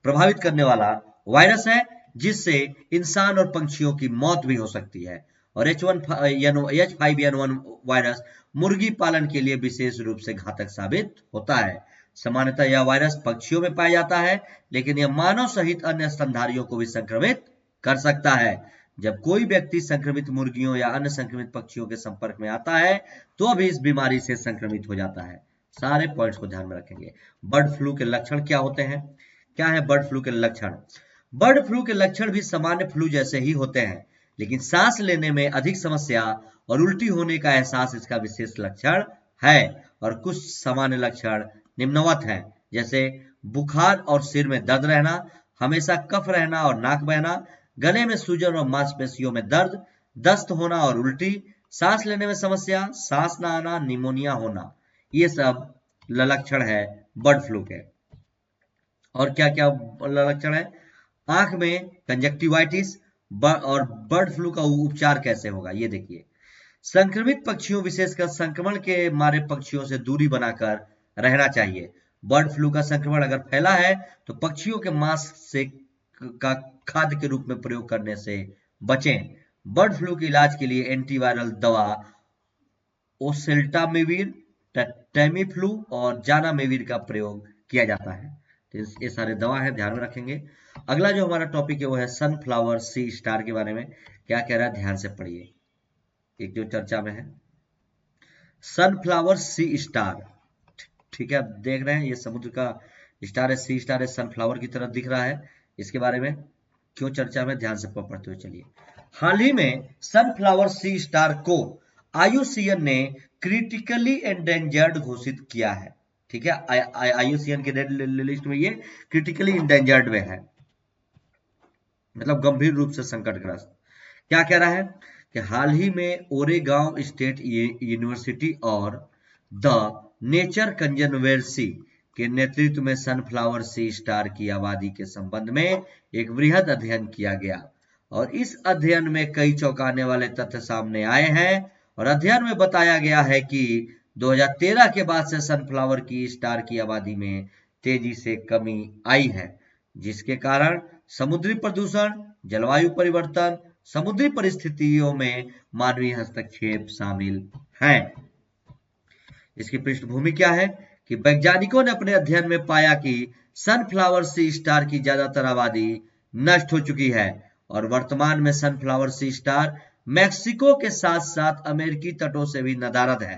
प्रभावित करने वाला वायरस है, जिससे इंसान और पंछियों की मौत भी हो सकती है। और H5N1 वायरस मुर्गी पालन के लिए विशेष रूप से घातक साबित होता है। सामान्यतः यह वायरस पक्षियों में पाया जाता है, लेकिन यह मानव सहित अन्य स्तनधारियों को भी संक्रमित कर सकता है। जब कोई व्यक्ति संक्रमित मुर्गियों या अन्य संक्रमित पक्षियों के संपर्क में आता है तो भी इस बीमारी से संक्रमित हो जाता है। सारे पॉइंट्स को ध्यान में रखेंगे। बर्ड फ्लू के लक्षण क्या होते हैं? क्या है बर्ड फ्लू के लक्षण? बर्ड फ्लू के लक्षण भी सामान्य फ्लू जैसे ही होते हैं, लेकिन सांस लेने में अधिक समस्या और उल्टी होने का एहसास इसका विशेष लक्षण है। और कुछ सामान्य लक्षण निम्नवत हैं, जैसे बुखार और सिर में दर्द रहना, हमेशा कफ रहना और नाक बहना, गले में सूजन और मांसपेशियों में दर्द, दस्त होना और उल्टी, सांस लेने में समस्या, सांस ना आना, निमोनिया होना, ये सब लक्षण है बर्ड फ्लू के। और क्या क्या लक्षण है? आंख में कंजक्टिवाइटिस। और बर्ड फ्लू का उपचार कैसे होगा ये देखिए। संक्रमित पक्षियों, विशेषकर संक्रमण के मारे पक्षियों से दूरी बनाकर रहना चाहिए। बर्ड फ्लू का संक्रमण अगर फैला है तो पक्षियों के मांस से का खाद्य के रूप में प्रयोग करने से बचें। बर्ड फ्लू के इलाज के लिए एंटीवायरल दवा ओसेल्टामिविर, टैमीफ्लू और जानामेविर का प्रयोग किया जाता है। तो ये सारे दवा है, ध्यान में रखेंगे। अगला जो हमारा टॉपिक है वो है सनफ्लावर सी स्टार के बारे में। क्या कह रहा है ध्यान से पढ़िए। एक जो चर्चा में है सनफ्लावर सी स्टार, ठीक है, आप देख रहे हैं ये समुद्र का स्टार है, सी स्टार है, सनफ्लावर की तरह दिख रहा है। इसके बारे में क्यों चर्चा में, ध्यान से पढ़ते हुए चलिए। हाल ही में सनफ्लावर सी स्टार को IUCN ने क्रिटिकली एंडेंजर्ड घोषित किया है। ठीक है, IUCN के रेड लिस्ट में ये क्रिटिकली एंडेंजर्ड में है, मतलब गंभीर रूप से संकटग्रस्त। क्या कह रहा है कि हाल ही में ओरेगांव स्टेट यूनिवर्सिटी और द नेचर कंजर्वेंसी के नेतृत्व में सनफ्लावर सी स्टार की आबादी के संबंध में एक वृहद अध्ययन किया गया और इस अध्ययन में कई चौंकाने वाले तथ्य सामने आए हैं। और अध्ययन में बताया गया है कि 2013 के बाद से सनफ्लावर की स्टार की आबादी में तेजी से कमी आई है, जिसके कारण समुद्री प्रदूषण, जलवायु परिवर्तन, समुद्री परिस्थितियों में मानवीय हस्तक्षेप शामिल हैं। इसकी पृष्ठभूमि क्या है कि वैज्ञानिकों ने अपने अध्ययन में पाया कि सनफ्लावर सी स्टार की ज्यादातर आबादी नष्ट हो चुकी है और वर्तमान में सनफ्लावर सी स्टार मैक्सिको के साथ साथ अमेरिकी तटों से भी नदारद है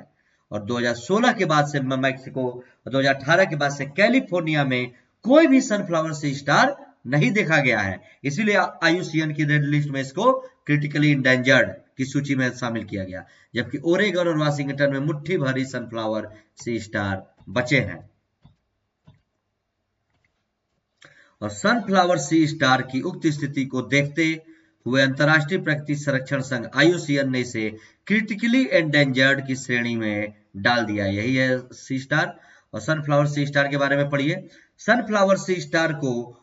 और 2016 के बाद से मैक्सिको और 2018 के बाद से कैलिफोर्निया में कोई भी सनफ्लावर सी स्टार नहीं देखा गया है। इसीलिए IUCN की रेड लिस्ट में इसको क्रिटिकली इंडेंजर्ड की सूची में शामिल किया गया, जबकि ओरेगन और वाशिंगटन में मुट्ठी भरी सनफ्लावर सी स्टार बचे हैं। और सनफ्लावर सी स्टार की उक्त स्थिति को देखते हुए अंतर्राष्ट्रीय प्रकृति संरक्षण संघ IUCN ने इसे क्रिटिकली एंडेंजर्ड की श्रेणी में डाल दिया। यही है सी स्टार। और सनफ्लावर सी स्टार के बारे में पढ़िए। सनफ्लावर सी स्टार को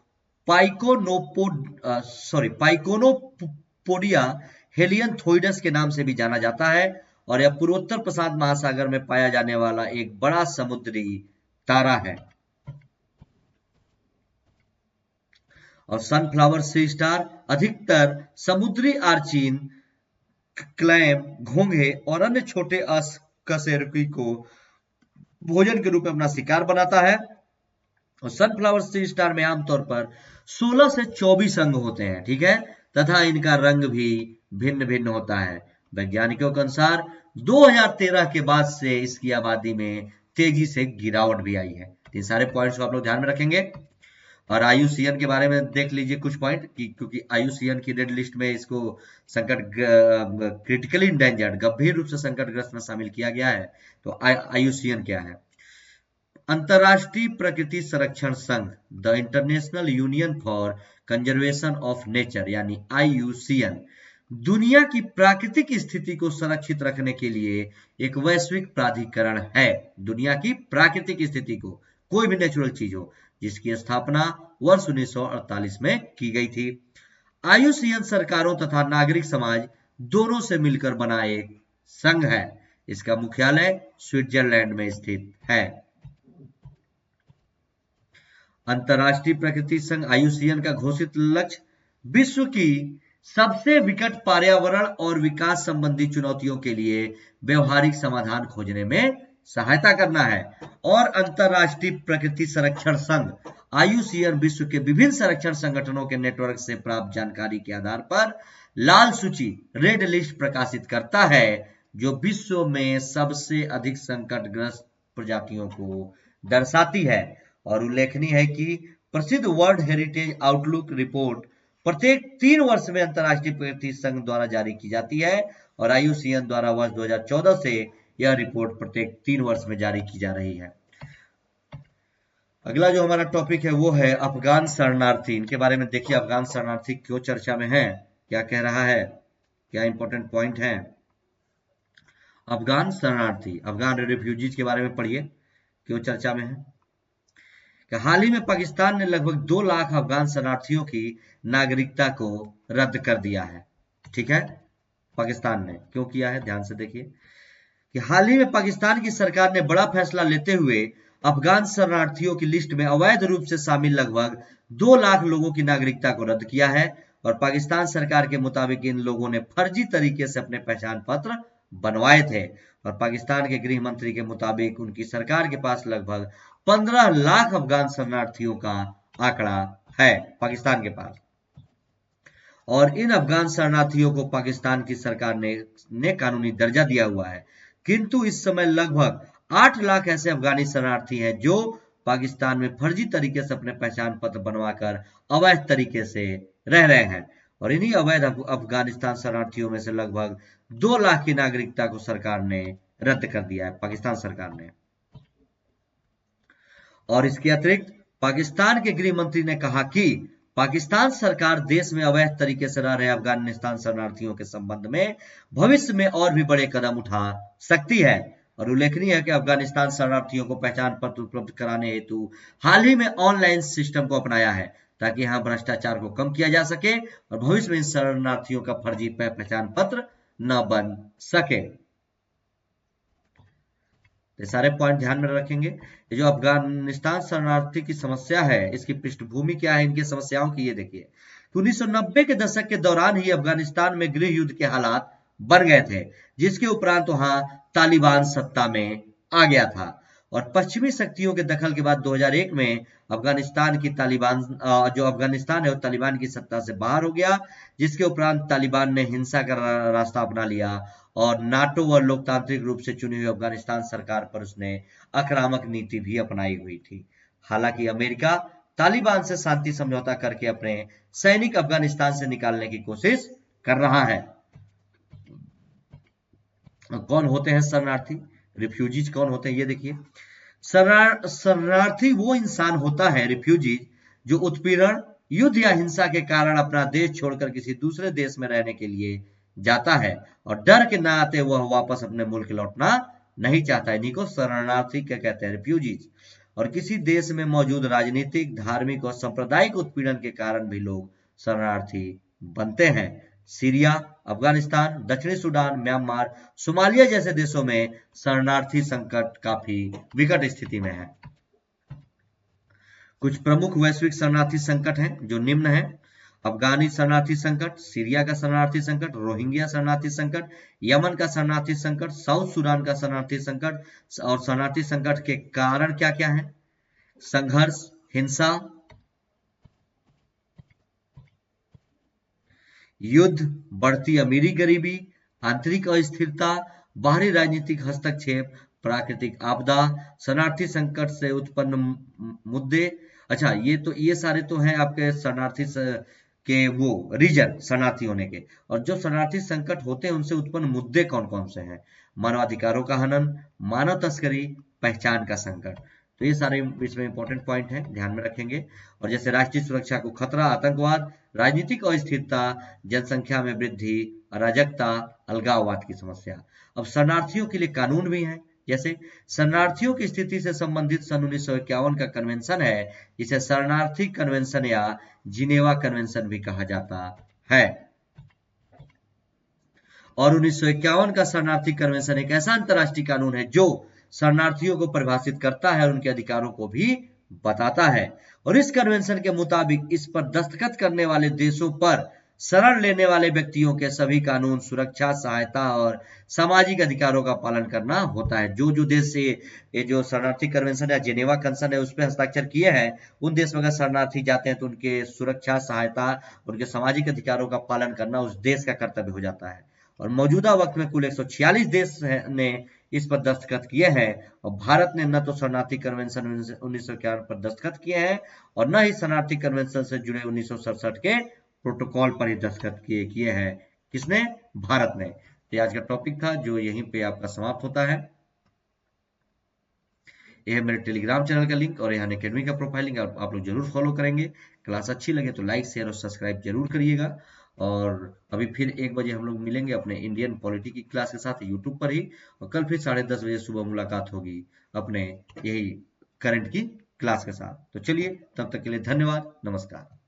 पाइकोनोपोडिया हेलियंथोइडस के नाम से भी जाना जाता है और यह पूर्वोत्तर प्रशांत महासागर में पाया जाने वाला एक बड़ा समुद्री तारा है। और सनफ्लावर सी स्टार अधिकतर समुद्री आर्चिन, क्लैम, घोंघे और अन्य छोटे अकशेरुकी को भोजन के रूप में अपना शिकार बनाता है। और सनफ्लावर सी स्टार में आमतौर पर 16 से 24 अंग होते हैं, ठीक है, तथा इनका रंग भी भिन्न भिन्न होता है। वैज्ञानिकों के अनुसार 2013 के बाद से इसकी आबादी में तेजी से गिरावट भी आई है। ये सारे पॉइंट्स को आप लोग ध्यान में रखेंगे। और IUCN के बारे में देख लीजिए कुछ पॉइंट क्योंकि IUCN की रेड लिस्ट में इसको क्रिटिकली इंडेंजर्ड, गंभीर रूप से संकटग्रस्त में शामिल किया गया है। तो IUCN क्या है? अंतर्राष्ट्रीय प्रकृति संरक्षण संघ, the international union for conservation of nature यानी IUCN, दुनिया की प्राकृतिक स्थिति को संरक्षित रखने के लिए एक वैश्विक प्राधिकरण है। दुनिया की प्राकृतिक स्थिति को, कोई भी नेचुरल चीज हो, जिसकी स्थापना वर्ष 1948 में की गई थी। IUCN सरकारों तथा नागरिक समाज दोनों से मिलकर बना एक संघ है। इसका मुख्यालय स्विट्जरलैंड में स्थित है। अंतर्राष्ट्रीय प्रकृति संघ IUCN का घोषित लक्ष्य विश्व की सबसे विकट पर्यावरण और विकास संबंधी चुनौतियों के लिए व्यवहारिक समाधान खोजने में सहायता करना है। और अंतर्राष्ट्रीय प्रकृति संरक्षण संघ IUCN विश्व के विभिन्न संरक्षण संगठनों के नेटवर्क से प्राप्त जानकारी के आधार पर लाल सूची, रेड लिस्ट प्रकाशित करता है, जो विश्व में सबसे अधिक संकटग्रस्त प्रजातियों को दर्शाती है। और उल्लेखनीय है कि प्रसिद्ध वर्ल्ड हेरिटेज आउटलुक रिपोर्ट प्रत्येक 3 वर्ष में अंतर्राष्ट्रीय प्रकृति संघ द्वारा जारी की जाती है और IUCN द्वारा वर्ष 2014 से यह रिपोर्ट प्रत्येक 3 वर्ष में जारी की जा रही है। अगला जो हमारा टॉपिक है वो है अफगान शरणार्थी। इनके बारे में देखिए, अफगान शरणार्थी क्यों चर्चा में है, क्या कह रहा है, क्या इंपॉर्टेंट पॉइंट है। अफगान शरणार्थी, अफगान रिफ्यूजीज के बारे में पढ़िए, क्यों चर्चा में है। हाल ही में पाकिस्तान ने लगभग 2 लाख अफगान शरणार्थियों की नागरिकता को रद्द कर दिया है। ठीक है, पाकिस्तान ने क्यों किया है, ध्यान से देखिए कि हाल ही में पाकिस्तान की सरकार ने बड़ा फैसला लेते हुए अफगान शरणार्थियों की लिस्ट में अवैध रूप से शामिल लगभग 2 लाख लोगों की नागरिकता को रद्द किया है। और पाकिस्तान सरकार के मुताबिक इन लोगों ने फर्जी तरीके से अपने पहचान पत्र बनवाए थे। और पाकिस्तान के गृह मंत्री के मुताबिक उनकी सरकार के पास लगभग 15 लाख अफगान शरणार्थियों का आंकड़ा है पाकिस्तान के पास। और इन अफगान शरणार्थियों को पाकिस्तान की सरकार ने कानूनी दर्जा दिया हुआ है, किंतु इस समय लगभग 8 लाख ऐसे अफगानी शरणार्थी हैं जो पाकिस्तान में फर्जी तरीके से अपने पहचान पत्र बनवाकर अवैध तरीके से रह रहे हैं। और इन्हीं अवैध अफगानिस्तान शरणार्थियों में से लगभग 2 लाख की नागरिकता को सरकार ने रद्द कर दिया है, पाकिस्तान सरकार ने। और इसके अतिरिक्त पाकिस्तान के गृह मंत्री ने कहा कि पाकिस्तान सरकार देश में अवैध तरीके से रह रहे अफगानिस्तान शरणार्थियों के संबंध में भविष्य में और भी बड़े कदम उठा सकती है। और उल्लेखनीय है कि अफगानिस्तान शरणार्थियों को पहचान पत्र उपलब्ध कराने हेतु हाल ही में ऑनलाइन सिस्टम को अपनाया है, ताकि यहाँ भ्रष्टाचार को कम किया जा सके और भविष्य में इन शरणार्थियों का फर्जी पहचान पत्र न बन सके। ये सारे पॉइंट ध्यान में रखेंगे। ये जो अफगानिस्तान शरणार्थी की समस्या है, इसकी पृष्ठभूमि क्या है, इनकी समस्याओं की ये देखिए। 1990 के दशक के दौरान ही अफगानिस्तान में गृह युद्ध के हालात बन गए थे, जिसके उपरांत वहां तालिबान सत्ता में आ गया था। और पश्चिमी शक्तियों के दखल के बाद 2001 में अफगानिस्तान की तालिबान जो अफगानिस्तान है वो तालिबान की सत्ता से बाहर हो गया, जिसके उपरांत तालिबान ने हिंसा का रास्ता अपना लिया और नाटो और लोकतांत्रिक रूप से चुनी हुई अफगानिस्तान सरकार पर उसने आक्रामक नीति भी अपनाई हुई थी। हालांकि अमेरिका तालिबान से शांति समझौता करके अपने सैनिक अफगानिस्तान से निकालने की कोशिश कर रहा है। कौन होते हैं शरणार्थी, रिफ्यूजीज कौन होते हैं ये देखिए। शरणार्थी वो इंसान होता है, रिफ्यूजीज, जो उत्पीड़न, युद्ध या हिंसा के कारण अपना देश छोड़कर किसी दूसरे देश में रहने के लिए जाता है और डर के नाते वह वापस अपने मुल्क लौटना नहीं चाहता है। इन्हीं को शरणार्थी क्या कहते हैं, रिफ्यूजीज। और किसी देश में मौजूद राजनीतिक, धार्मिक और सांप्रदायिक उत्पीड़न के कारण भी लोग शरणार्थी बनते हैं। सीरिया, अफगानिस्तान, दक्षिणी सूडान, म्यांमार, सोमालिया जैसे देशों में शरणार्थी संकट काफी विकट स्थिति में है। कुछ प्रमुख वैश्विक शरणार्थी संकट हैं जो निम्न हैं: अफगानी शरणार्थी संकट, सीरिया का शरणार्थी संकट, रोहिंग्या शरणार्थी संकट, यमन का शरणार्थी संकट, साउथ सूडान का शरणार्थी संकट। और शरणार्थी संकट के कारण क्या क्या है? संघर्ष, हिंसा, युद्ध, बढ़ती अमीरी गरीबी, आंतरिक अस्थिरता, बाहरी राजनीतिक हस्तक्षेप, प्राकृतिक आपदा, शरणार्थी संकट से उत्पन्न मुद्दे। अच्छा, ये सारे तो हैं आपके शरणार्थी के वो रीजन शरणार्थी होने के। और जो शरणार्थी संकट होते हैं उनसे उत्पन्न मुद्दे कौन कौन से हैं? मानवाधिकारों का हनन, मानव तस्करी, पहचान का संकट। तो ये सारे इसमें इंपॉर्टेंट पॉइंट हैं, ध्यान में रखेंगे। और जैसे राष्ट्रीय सुरक्षा को खतरा, आतंकवाद, राजनीतिक अस्थिरता, जनसंख्या में वृद्धि, अराजकता, अलगाववाद की समस्या। अब शरणार्थियों के लिए कानून भी हैं, जैसे शरणार्थियों की स्थिति से संबंधित सन 1951 का कन्वेंशन है, जिसे शरणार्थी कन्वेंशन या जिनेवा कन्वेंशन भी कहा जाता है। और 1951 का शरणार्थी कन्वेंशन एक ऐसा अंतर्राष्ट्रीय कानून है जो शरणार्थियों को परिभाषित करता है और उनके अधिकारों को भी बताता है। और इस कन्वेंशन के मुताबिक इस पर दस्तखत करने वाले देशों पर शरण लेने वाले व्यक्तियों के सभी कानून, सुरक्षा, सहायता और सामाजिक अधिकारों का पालन करना होता है। जो जो देश से ये जो शरणार्थी कन्वेंशन या जेनेवा कन्वेंशन है उस पर हस्ताक्षर किए हैं, उन देश में अगर शरणार्थी जाते हैं तो उनके सुरक्षा, सहायता, उनके सामाजिक अधिकारों का पालन करना उस देश का कर्तव्य हो जाता है। और मौजूदा वक्त में कुल 146 देश ने इस पर दस्तखत किए हैं। और भारत ने न तो शरणार्थी कन्वेंशन 1951 पर दस्तखत किए हैं और न ही शरणार्थी कन्वेंशन से जुड़े 1967 के प्रोटोकॉल पर ही दस्तखत किए हैं। किसने? भारत ने। तो आज का टॉपिक था जो यहीं पे आपका समाप्त होता है। यह है मेरे टेलीग्राम चैनल का लिंक और यहाँ अकेडमी का प्रोफाइलिंग आप लोग जरूर फॉलो करेंगे। क्लास अच्छी लगे तो लाइक, शेयर और सब्सक्राइब जरूर करिएगा। और अभी फिर 1 बजे हम लोग मिलेंगे अपने इंडियन पॉलिटी की क्लास के साथ यूट्यूब पर ही। और कल फिर 10:30 बजे सुबह मुलाकात होगी अपने यही करंट की क्लास के साथ। तो चलिए, तब तक के लिए धन्यवाद, नमस्कार।